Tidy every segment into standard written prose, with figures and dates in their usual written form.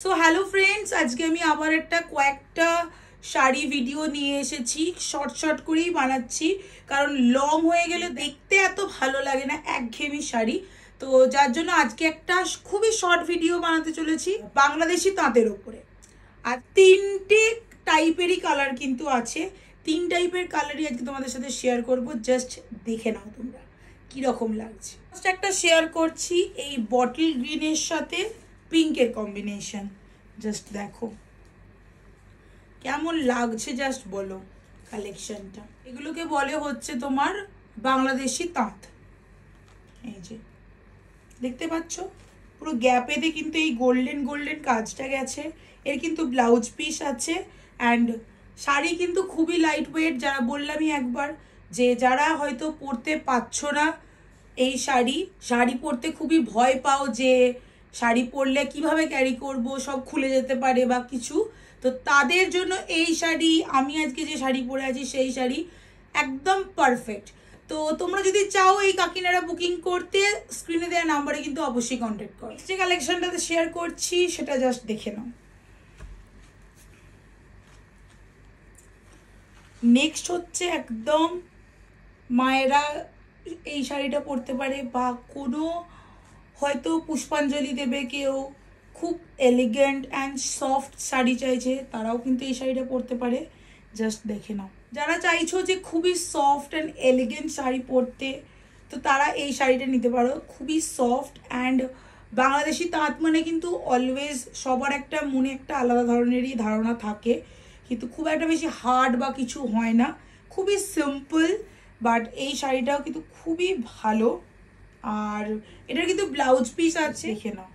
So hello friends, আজকে আমি আবার কয়েকটা শাড়ি ভিডিও নিয়ে এসেছি। শর্ট করেই বানাচ্ছি, কারণ লং হয়ে গেলে দেখতে এত ভালো লাগে না, একঘেয়েমি শাড়ি। তো যার জন্য আজকে একটা খুবই শর্ট ভিডিও বানাতে চলেছি বাংলাদেশি তাঁতের ওপরে। আর তিনটে টাইপেরই কালার কিন্তু আছে, তিন টাইপের কালারই আজকে তোমাদের সাথে শেয়ার করব। জাস্ট দেখে নাও তোমরা কীরকম লাগছে। ফার্স্ট একটা শেয়ার করছি এই বটল গ্রিনের সাথে পিঙ্কের কম্বিনেশন। জাস্ট দেখো কেমন লাগছে, জাস্ট বলো কালেকশনটা। এগুলোকে বলে হচ্ছে তোমার বাংলাদেশি তাঁত। এই যে দেখতে পাচ্ছ পুরো গ্যাপেতে কিন্তু এই গোল্ডেন গোল্ডেন কাজটা গেছে। এর কিন্তু ব্লাউজ পিস আছে অ্যান্ড শাড়ি কিন্তু খুবই লাইট ওয়েট। যারা বললামই একবার যে যারা হয়তো পরতে পারছো না এই শাড়ি পরতে খুবই ভয় পাও, যে শাড়ি পরলে কিভাবে ক্যারি করব, সব খুলে যেতে পারে বা কিছু, তো তাদের জন্য এই শাড়ি, আমি আজকে যে শাড়ি পরে আছি সেই শাড়ি একদম পারফেক্ট। তো তোমরা যদি চাও এই কাকিনারা বুকিং করতে, স্ক্রিনে দেওয়া নাম্বারে কিন্তু অবশ্যই কন্ট্যাক্ট করো। যে কালেকশনটাতে শেয়ার করছি সেটা জাস্ট দেখে নাও। নেক্সট হচ্ছে একদম মায়েরা এই শাড়িটা পরতে পারে, বা কোনো হয়তো পুষ্পাঞ্জলি দেবে কেউ, খুব এলিগেন্ট অ্যান্ড সফট শাড়ি চাইছে, তারাও কিন্তু এই শাড়িটা পরতে পারে। জাস্ট দেখে নাও। যারা চাইছো যে খুবই সফট অ্যান্ড এলিগেন্ট শাড়ি পরতে, তো তারা এই শাড়িটা নিতে পারো। খুবই সফট অ্যান্ড বাংলাদেশি তাঁত মানে কিন্তু অলওয়েজ সবার একটা মনে একটা আলাদা ধরনেরই ধারণা থাকে, কিন্তু খুব একটা বেশি হার্ড বা কিছু হয় না, খুবই সিম্পল। বাট এই শাড়িটাও কিন্তু খুবই ভালো। আর এটার কিন্তু ব্লাউজ পিস আছে, দেখে নাও।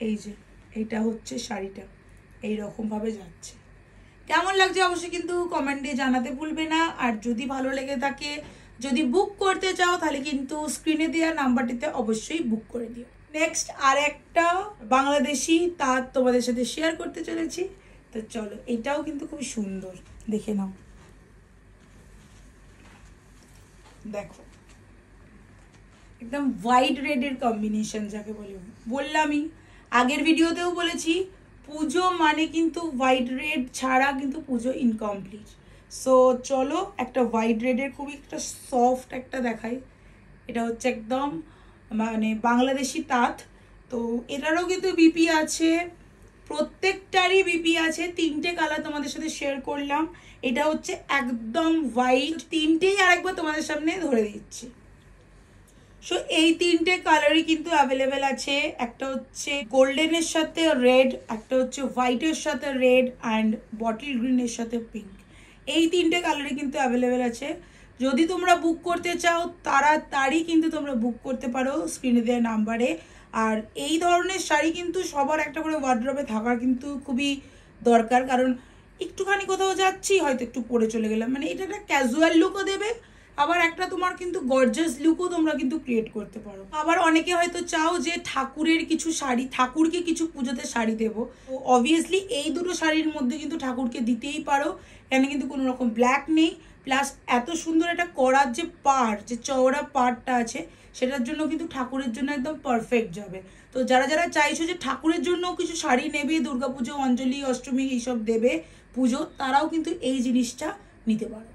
এই যে এইটা হচ্ছে শাড়িটা, এইরকমভাবে যাচ্ছে। কেমন লাগছে অবশ্যই কিন্তু কমেন্টে জানাতে ভুলবে না। আর যদি ভালো লেগে থাকে, যদি বুক করতে চাও, তাহলে কিন্তু স্ক্রিনে দেওয়া নাম্বারটিতে অবশ্যই বুক করে দিও। নেক্সট আর একটা বাংলাদেশি তাঁত তোমাদের সাথে শেয়ার করতে চলেছি। তো চলো, এটাও কিন্তু খুব সুন্দর, দেখে নাও। দেখো একদম হোয়াইট রেডের কম্বিনেশন যাকে বললামই আগের ভিডিওতেও বলেছি, পুজো মানে কিন্তু হোয়াইট রেড ছাড়া কিন্তু পুজো ইনকমপ্লিট। সো চলো একটা হোয়াইট রেডের খুবই একটা সফট একটা দেখাই। এটা হচ্ছে একদম মানে বাংলাদেশি তাঁত। তো এটারও কিন্তু বিপি আছে, প্রত্যেকটারই বিপি আছে। তিনটে কালার তোমাদের সাথে শেয়ার করলাম। এটা হচ্ছে একদম হোয়াইট, তিনটেই আরেকবার তোমাদের সামনে ধরে দিচ্ছি। সো এই তিনটে কালারই কিন্তু অ্যাভেলেবেল আছে। একটা হচ্ছে গোল্ডেনের সাথে রেড, একটা হচ্ছে হোয়াইটের সাথে রেড অ্যান্ড বটল গ্রিনের সাথে পিঙ্ক। এই তিনটে কালারই কিন্তু অ্যাভেলেবেল আছে। যদি তোমরা বুক করতে চাও তাড়াতাড়ি কিন্তু তোমরা বুক করতে পারো স্ক্রিনে দেওয়া নাম্বারে। আর এই ধরনের শাড়ি কিন্তু সবার একটা করে ওয়ার্ড্রবে থাকার কিন্তু খুবই দরকার, কারণ একটুখানি কোথাও যাচ্ছি হয়তো একটু পরে চলে গেলাম, মানে এটা একটা ক্যাজুয়াল লুকও দেবে, আবার একটা তোমার কিন্তু গর্জাস লুকও তোমরা কিন্তু ক্রিয়েট করতে পারো। আবার অনেকে হয়তো চাও যে ঠাকুরের কিছু শাড়ি, ঠাকুরকে কিছু পুজোতে শাড়ি দেবো, তো অবভিয়াসলি এই দুটো শাড়ির মধ্যে কিন্তু ঠাকুরকে দিতেই পারো। এখানে কিন্তু কোনো রকম ব্ল্যাক নেই, প্লাস এত সুন্দর একটা করার যে পাড়, যে চওড়া পাড়টা আছে, সেটার জন্য কিন্তু ঠাকুরের জন্য একদম পারফেক্ট যাবে। তো যারা যারা চাইছো যে ঠাকুরের জন্য কিছু শাড়ি নেবে, দুর্গাপুজো, অঞ্জলি, অষ্টমী এইসব দেবে পুজো, তারাও কিন্তু এই জিনিসটা নিতে পারো।